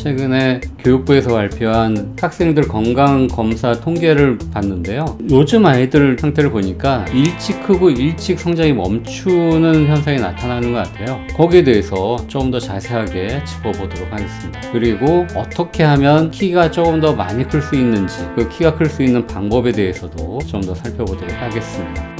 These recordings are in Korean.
최근에 교육부에서 발표한 학생들 건강검사 통계를 봤는데요. 요즘 아이들 상태를 보니까 일찍 크고 일찍 성장이 멈추는 현상이 나타나는 것 같아요. 거기에 대해서 조금 더 자세하게 짚어보도록 하겠습니다. 그리고 어떻게 하면 키가 조금 더 많이 클 수 있는지, 그 키가 클 수 있는 방법에 대해서도 좀 더 살펴보도록 하겠습니다.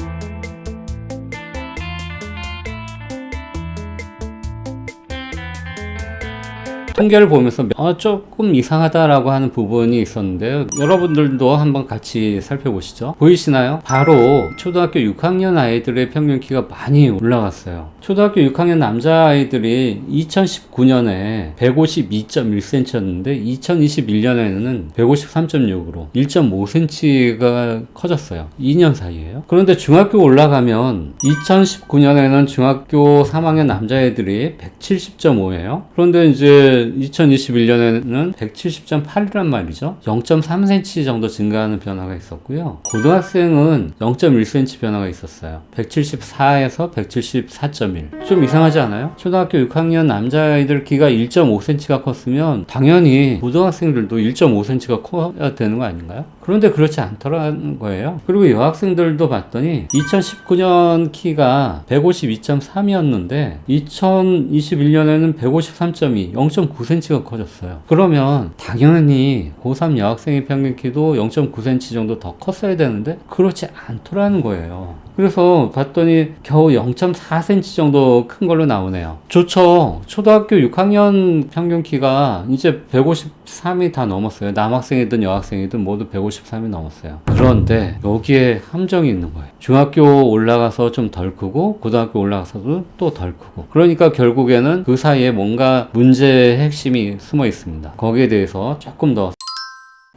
통계를 보면서 조금 이상하다라고 하는 부분이 있었는데요. 여러분들도 한번 같이 살펴보시죠. 보이시나요? 바로 초등학교 6학년 아이들의 평균 키가 많이 올라갔어요. 초등학교 6학년 남자아이들이 2019년에 152.1cm였는데 2021년에는 153.6으로 1.5cm가 커졌어요. 2년 사이에요. 그런데 중학교 올라가면 2019년에는 중학교 3학년 남자애들이 170.5예요. 그런데 이제 2021년에는 170.8이란 말이죠. 0.3cm 정도 증가하는 변화가 있었고요. 고등학생은 0.1cm 변화가 있었어요. 174에서 174.1. 좀 이상하지 않아요? 초등학교 6학년 남자아이들 키가 1.5cm가 컸으면 당연히 고등학생들도 1.5cm가 커야 되는 거 아닌가요? 그런데 그렇지 않더라는 거예요. 그리고 여학생들도 봤더니 2019년 키가 152.3이었는데 2021년에는 153.2, 0.9cm가 커졌어요. 그러면 당연히 고3 여학생의 평균 키도 0.9cm 정도 더 컸어야 되는데 그렇지 않더라는 거예요. 그래서 봤더니 겨우 0.4cm 정도 큰 걸로 나오네요. 좋죠. 초등학교 6학년 평균 키가 이제 153이 다 넘었어요. 남학생이든 여학생이든 모두 153이 넘었어요. 그런데 여기에 함정이 있는 거예요. 중학교 올라가서 좀 덜 크고 고등학교 올라가서도 또 덜 크고, 그러니까 결국에는 그 사이에 뭔가 문제의 핵심이 숨어 있습니다. 거기에 대해서 조금 더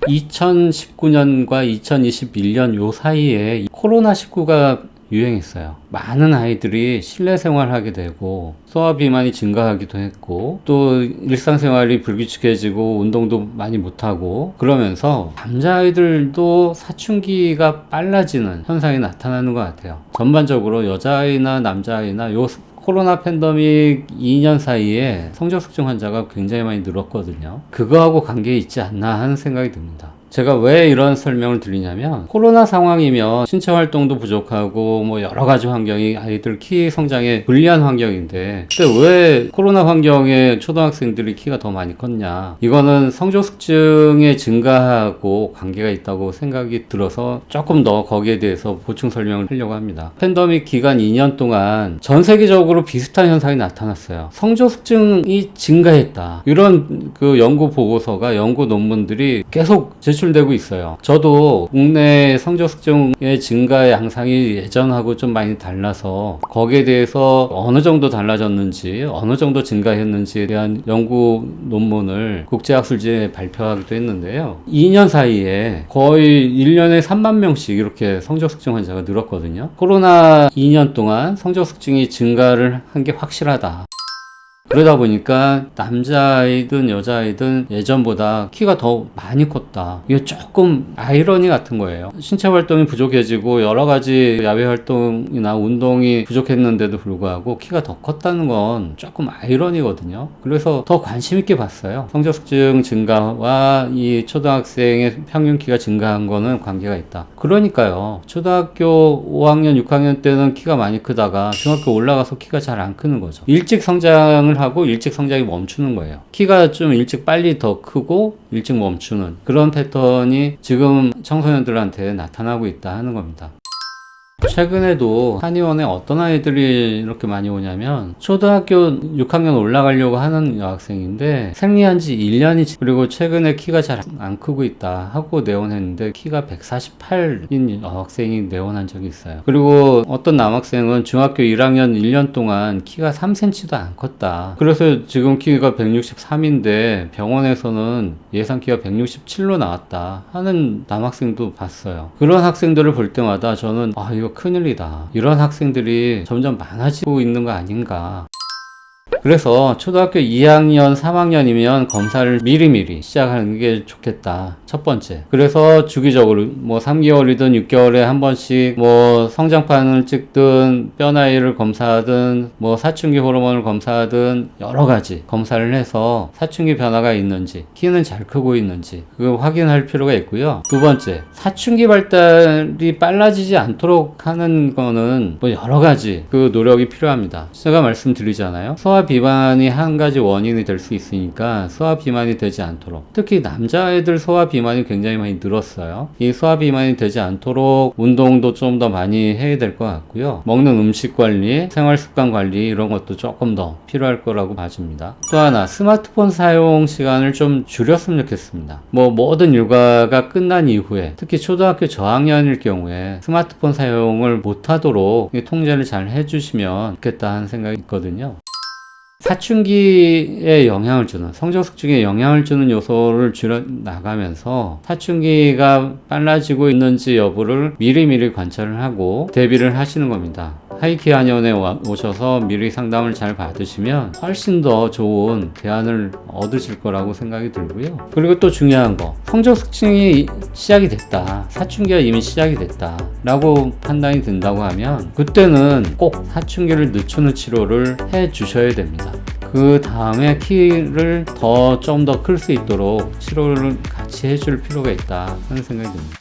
2019년과 2021년 요 사이에 코로나19가 유행했어요. 많은 아이들이 실내 생활하게 되고 소화 비만이 증가하기도 했고 또 일상생활이 불규칙해지고 운동도 많이 못하고 그러면서 남자아이들도 사춘기가 빨라지는 현상이 나타나는 것 같아요. 전반적으로 여자아이나 남자아이나 요 코로나 팬데믹 2년 사이에 성적 숙증 환자가 굉장히 많이 늘었거든요. 그거하고 관계 있지 않나 하는 생각이 듭니다. 제가 왜 이런 설명을 드리냐면, 코로나 상황이면 신체 활동도 부족하고 뭐 여러 가지 환경이 아이들 키 성장에 불리한 환경인데, 근데 왜 코로나 환경에 초등학생들이 키가 더 많이 컸냐? 이거는 성적 숙증의 증가하고 관계가 있다고 생각이 들어서 조금 더 거기에 대해서 보충 설명을 하려고 합니다. 팬데믹 기간 2년 동안 전 세계적으로 비슷한 현상이 나타났어요. 성적 숙증이 증가했다. 이런 그 연구 보고서가, 연구 논문들이 계속 제출되고 있어요. 저도 국내 성적 숙증의 증가의 양상이 예전하고 좀 많이 달라서 거기에 대해서 어느 정도 달라졌는지, 어느 정도 증가했는지에 대한 연구 논문을 국제학술지에 발표하기도 했는데요. 2년 사이에 거의 1년에 3만 명씩 이렇게 성적 숙증 환자가 늘었거든요. 코로나 2년 동안 성적 숙증이 증가를 한 게 확실하다. 그러다 보니까 남자아이든 여자아이든 예전보다 키가 더 많이 컸다. 이게 조금 아이러니 같은 거예요. 신체 활동이 부족해지고 여러 가지 야외 활동이나 운동이 부족했는데도 불구하고 키가 더 컸다는 건 조금 아이러니거든요. 그래서 더 관심 있게 봤어요. 성적 숙증 증가와 이 초등학생의 평균 키가 증가한 거는 관계가 있다. 그러니까요. 초등학교 5학년, 6학년 때는 키가 많이 크다가 중학교 올라가서 키가 잘 안 크는 거죠. 일찍 성장을 하고 일찍 성장이 멈추는 거예요. 키가 좀 일찍 빨리 더 크고 일찍 멈추는 그런 패턴이 지금 청소년들한테 나타나고 있다 하는 겁니다. 최근에도 한의원에 어떤 아이들이 이렇게 많이 오냐면, 초등학교 6학년 올라가려고 하는 여학생인데 생리한 지 1년이 그리고 최근에 키가 잘 안 크고 있다 하고 내원했는데 키가 148인 여학생이 내원한 적이 있어요. 그리고 어떤 남학생은 중학교 1학년 1년 동안 키가 3cm도 안 컸다. 그래서 지금 키가 163인데 병원에서는 예상 키가 167로 나왔다 하는 남학생도 봤어요. 그런 학생들을 볼 때마다 저는 이거 큰일이다. 이런 학생들이 점점 많아지고 있는 거 아닌가. 그래서 초등학교 2학년, 3학년이면 검사를 미리미리 시작하는 게 좋겠다. 첫 번째. 그래서 주기적으로 뭐 3개월이든 6개월에 한 번씩 뭐 성장판을 찍든 뼈 나이를 검사하든 뭐 사춘기 호르몬을 검사하든 여러 가지 검사를 해서 사춘기 변화가 있는지, 키는 잘 크고 있는지 그거 확인할 필요가 있고요. 두 번째, 사춘기 발달이 빨라지지 않도록 하는 거는 뭐 여러 가지 그 노력이 필요합니다. 제가 말씀드리잖아요. 소화 비만이 한 가지 원인이 될 수 있으니까 소화 비만이 되지 않도록, 특히 남자애들 소화 비만이 굉장히 많이 늘었어요. 이 소화 비만이 되지 않도록 운동도 좀 더 많이 해야 될 것 같고요. 먹는 음식 관리, 생활 습관 관리 이런 것도 조금 더 필요할 거라고 봐집니다. 또 하나, 스마트폰 사용 시간을 좀 줄였으면 좋겠습니다. 뭐 모든 육아가 끝난 이후에 특히 초등학교 저학년일 경우에 스마트폰 사용을 못하도록 통제를 잘 해주시면 좋겠다 하는 생각이 있거든요. 사춘기에 영향을 주는, 성적 숙증에 영향을 주는 요소를 줄여 나가면서 사춘기가 빨라지고 있는지 여부를 미리미리 관찰을 하고 대비를 하시는 겁니다. 하이키 한의원에 오셔서 미리 상담을 잘 받으시면 훨씬 더 좋은 대안을 얻으실 거라고 생각이 들고요. 그리고 또 중요한 거, 성적 숙증이 시작이 됐다, 사춘기가 이미 시작이 됐다 라고 판단이 든다고 하면 그때는 꼭 사춘기를 늦추는 치료를 해 주셔야 됩니다. 그 다음에 키를 좀 더 클 수 있도록 치료를 같이 해줄 필요가 있다 하는 생각이 듭니다.